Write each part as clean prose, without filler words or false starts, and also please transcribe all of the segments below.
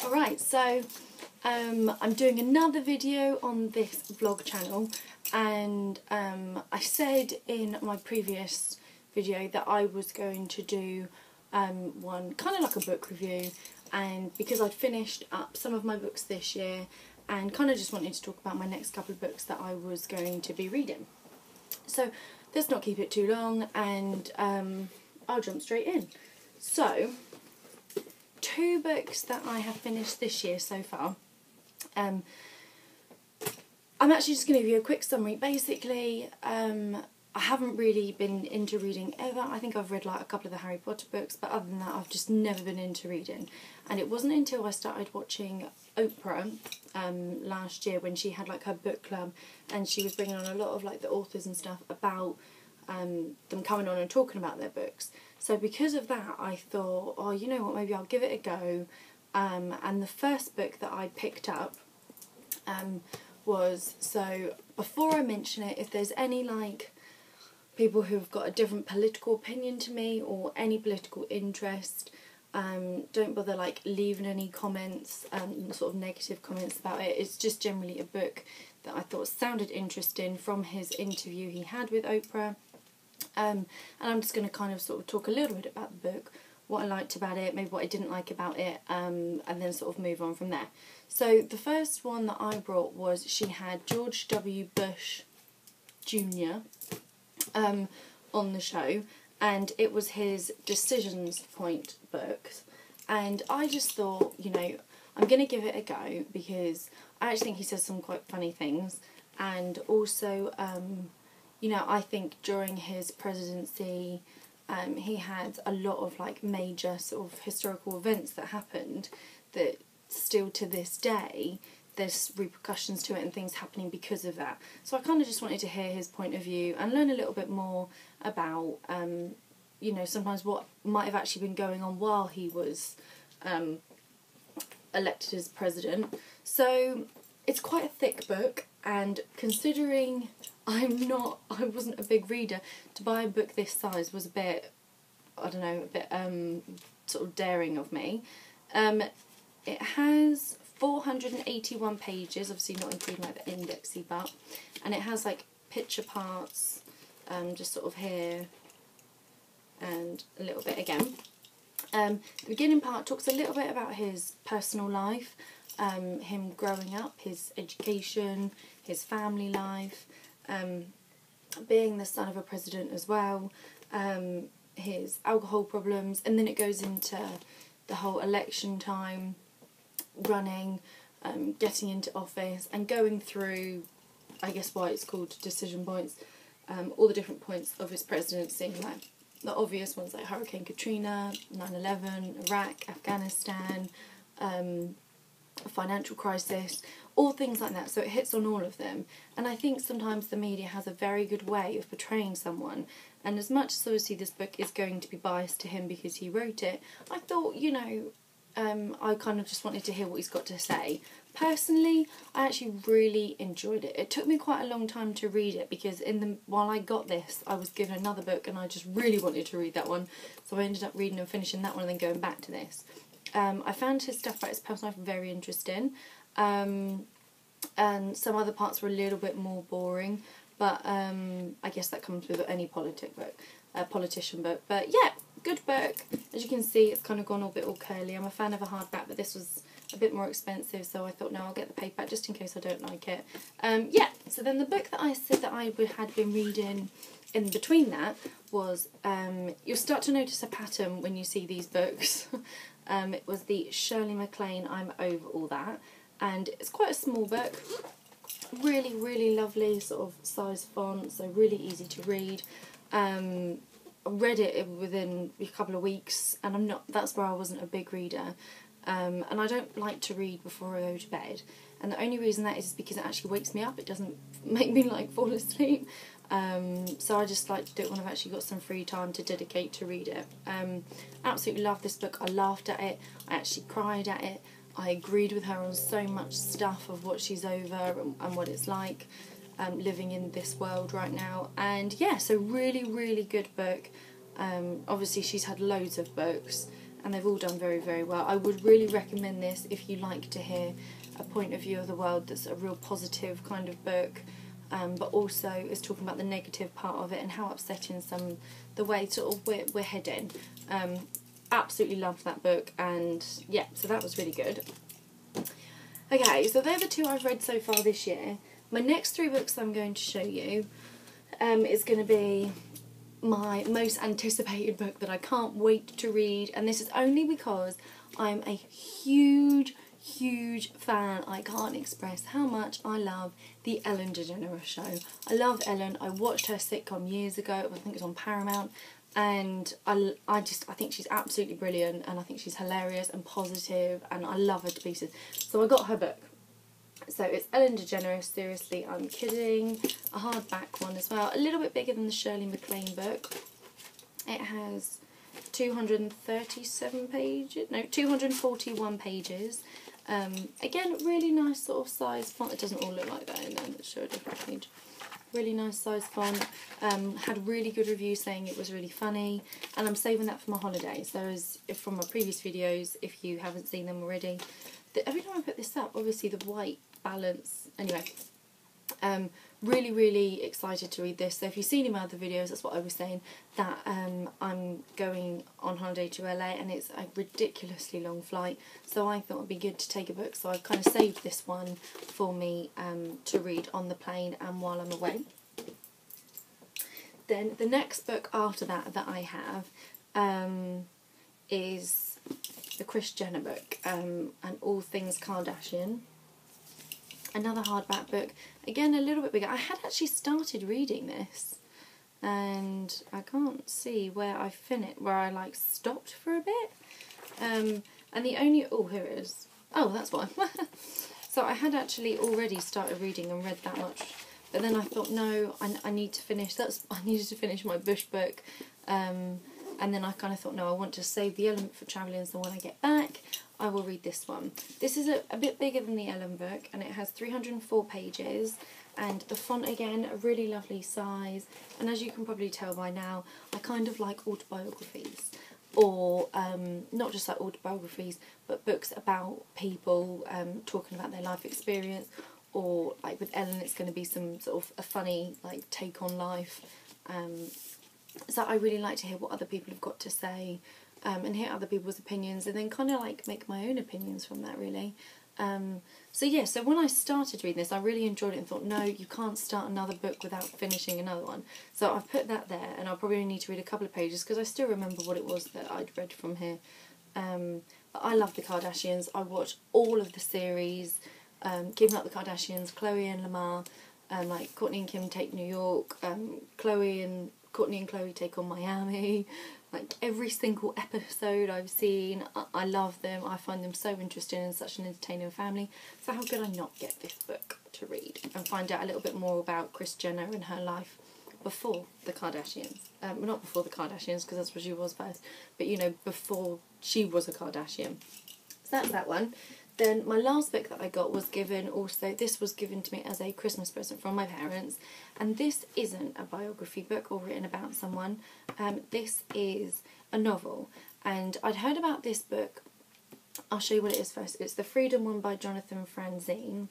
Alright, so I'm doing another video on this vlog channel, and I said in my previous video that I was going to do one kind of like a book review, and because I'd finished up some of my books this year and kind of just wanted to talk about my next couple of books that I was going to be reading. So let's not keep it too long, and I'll jump straight in. So, two books that I have finished this year so far. I'm actually just going to give you a quick summary. Basically, I haven't really been into reading ever. I think I've read like a couple of the Harry Potter books, but other than that I've just never been into reading. And it wasn't until I started watching Oprah last year, when she had like her book club, and she was bringing on a lot of like the authors and stuff about them coming on and talking about their books. So because of that, I thought, oh, you know what, maybe I'll give it a go. And the first book that I picked up was, so before I mention it, if there's any like people who've got a different political opinion to me or any political interest, don't bother like leaving any comments, sort of negative comments about it. It's just generally a book that I thought sounded interesting from his interview he had with Oprah. And I'm just going to kind of sort of talk a little bit about the book, what I liked about it, maybe what I didn't like about it, and then sort of move on from there. So the first one that I brought was, she had George W. Bush Jr. On the show, and it was his Decisions Point books. And I just thought, you know, I'm going to give it a go because I actually think he says some quite funny things, and also you know, I think during his presidency he had a lot of like major sort of historical events that happened that still to this day there's repercussions to it and things happening because of that. So I kind of just wanted to hear his point of view and learn a little bit more about you know, sometimes what might have actually been going on while he was elected as president. So it's quite a thick book, and considering I wasn't a big reader, to buy a book this size was a bit, I don't know, a bit sort of daring of me. It has 481 pages, obviously not including like the indexy part, and it has like picture parts, just sort of here and a little bit again. The beginning part talks a little bit about his personal life, him growing up, his education, his family life, being the son of a president as well, his alcohol problems, and then it goes into the whole election time, running, getting into office, and going through, I guess why it's called Decision Points, all the different points of his presidency, like the obvious ones like Hurricane Katrina, 9/11, Iraq, Afghanistan, financial crisis, all things like that. So it hits on all of them, and I think sometimes the media has a very good way of portraying someone, and as much as obviously this book is going to be biased to him because he wrote it, I thought, you know, I kind of just wanted to hear what he's got to say. Personally, I actually really enjoyed it. It took me quite a long time to read it because while I got this, I was given another book and I just really wanted to read that one, so I ended up reading and finishing that one and then going back to this. I found his stuff about his personal life very interesting, and some other parts were a little bit more boring, but I guess that comes with any politician book. But yeah, good book. As you can see, it's kind of gone all curly. I'm a fan of a hardback, but this was a bit more expensive, so I thought, no, I'll get the paperback just in case I don't like it. Yeah, so then the book that I said that I had been reading in between that was, you'll start to notice a pattern when you see these books. It was the Shirley MacLaine I'm Over All That, and it's quite a small book, really, really lovely sort of size font, so really easy to read. I read it within a couple of weeks, and that's where I wasn't a big reader, and I don't like to read before I go to bed, and the only reason that is because it actually wakes me up. It doesn't make me like fall asleep, so I just like to do it when I've actually got some free time to dedicate to read it. Absolutely love this book. I laughed at it, I actually cried at it, I agreed with her on so much stuff of what she's over and what it's like living in this world right now. And yeah, so really, really good book. Obviously she's had loads of books, and they've all done very, very well. I would really recommend this if you like to hear a point of view of the world that's a real positive kind of book, but also is talking about the negative part of it and how upsetting the way sort of we're heading. Absolutely loved that book, and yeah, so that was really good. Okay, so they're the two I've read so far this year. My next 3 books I'm going to show you is going to be my most anticipated book that I can't wait to read, and this is only because I'm a huge fan. I can't express how much I love the Ellen DeGeneres show. I love Ellen. I watched her sitcom years ago. I think it was on Paramount, and I think she's absolutely brilliant, and I think she's hilarious and positive, and I love her to pieces. So I got her book. So it's Ellen DeGeneres, Seriously I'm Kidding, a hardback one as well, a little bit bigger than the Shirley MacLaine book. It has 237 pages, no, 241 pages. Again, really nice sort of size font. It doesn't all look like that in there, let's show a different page. Really nice size font. Had really good reviews saying it was really funny, and I'm saving that for my holiday. So as from my previous videos, if you haven't seen them already, every time I put this up, obviously the white balance, anyway, really excited to read this. So if you've seen in my other videos, that's what I was saying, that I'm going on holiday to LA, and it's a ridiculously long flight, so I thought it would be good to take a book, so I've kind of saved this one for me to read on the plane and while I'm away. Then the next book after that I have is the Kris Jenner book, and All Things Kardashian. Another hardback book, again a little bit bigger. I had actually started reading this, and I can't see where I finished, where I like stopped for a bit. And the only, oh, here it is. Oh, that's why. So I had actually already started reading and read that much, but then I thought, no, I need to finish. I needed to finish my Bush book. And then I kind of thought, no, I want to save the Ellen for travelling, so when I get back, I will read this one. This is a bit bigger than the Ellen book, and it has 304 pages, and the font, again, a really lovely size. And as you can probably tell by now, I kind of like autobiographies, or not just like autobiographies, but books about people talking about their life experience, or like with Ellen, it's going to be some sort of a funny like take on life. So I really like to hear what other people have got to say, and hear other people's opinions, and then kind of like make my own opinions from that, really. So yeah, so when I started reading this, I really enjoyed it and thought, no, you can't start another book without finishing another one. So I've put that there, and I'll probably need to read a couple of pages because I still remember what it was that I'd read from here. But I love the Kardashians. I watched all of the series, Keeping Up with the Kardashians, Khloe and Lamar, like Kourtney and Kim Take New York, Kourtney and Khloe Take on Miami. Like every single episode I've seen, I love them. I find them so interesting and such an entertaining family. So how could I not get this book to read and find out a little bit more about Kris Jenner and her life before the Kardashians? Well, not before the Kardashians, because that's what she was first, but you know, before she was a Kardashian. So that's that one. Then my last book that I got was this was given to me as a Christmas present from my parents, and this isn't a biography book or written about someone. This is a novel, and I'd heard about this book. I'll show you what it is first. It's The Freedom one by Jonathan Franzen,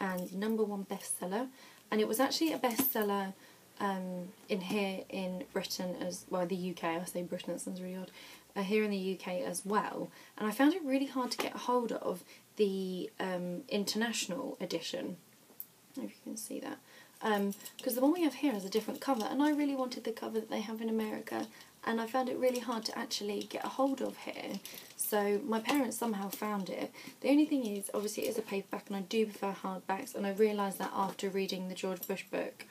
and #1 bestseller, and it was actually a bestseller in Britain as well, the UK. I say Britain, that sounds really odd. Here in the UK as well, and I found it really hard to get a hold of the international edition. I don't know if you can see that, because the one we have here has a different cover, and I really wanted the cover that they have in America, and I found it really hard to actually get a hold of here. So my parents somehow found it. The only thing is, obviously it is a paperback, and I do prefer hardbacks, and I realised that after reading the George Bush book,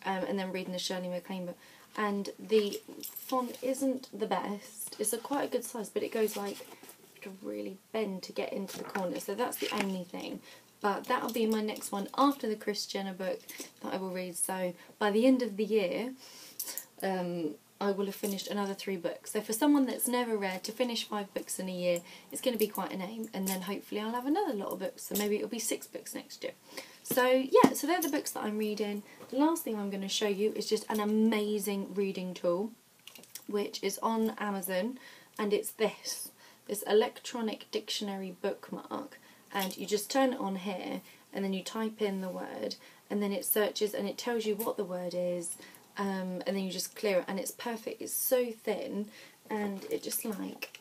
and then reading the Shirley MacLaine book. And the font isn't the best. It's quite a good size, but it goes like to really bend to get into the corner. So that's the only thing. But that'll be my next one after the Kris Jenner book that I will read. So by the end of the year, I will have finished another 3 books. So for someone that's never read, to finish 5 books in a year, it's going to be quite an aim. And then hopefully I'll have another lot of books. So maybe it'll be 6 books next year. So yeah, so they're the books that I'm reading. The last thing I'm going to show you is just an amazing reading tool, which is on Amazon, and it's this. this electronic dictionary bookmark, and you just turn it on here and then you type in the word and then it searches and it tells you what the word is, and then you just clear it, and it's perfect. It's so thin and it just like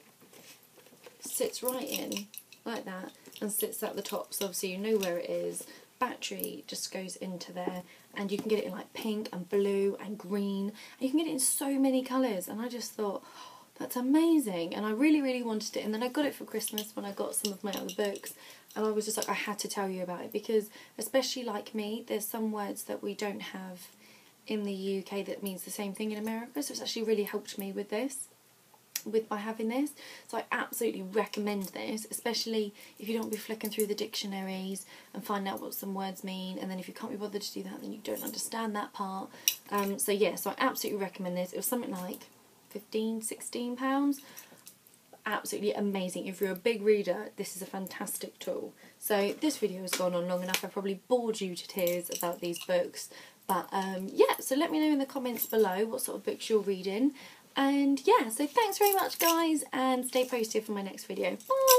sits right in like that and sits at the top, so obviously you know where it is. Battery just goes into there, and you can get it in like pink and blue and green, and you can get it in so many colours, and I just thought, oh, that's amazing, and I really wanted it. And then I got it for Christmas when I got some of my other books, and I was just like, I had to tell you about it, because especially like me, there's some words that we don't have in the UK that means the same thing in America, so it's actually really helped me with this, by having this. So I absolutely recommend this, especially if you don't be flicking through the dictionaries and find out what some words mean, and then if you can't be bothered to do that, then you don't understand that part. So yeah, so I absolutely recommend this. It was something like £15–16. Absolutely amazing. If you're a big reader, this is a fantastic tool. So this video has gone on long enough. I probably bored you to tears about these books, but yeah, so let me know in the comments below what sort of books you're reading. And yeah, so thanks very much guys, and stay posted for my next video. Bye!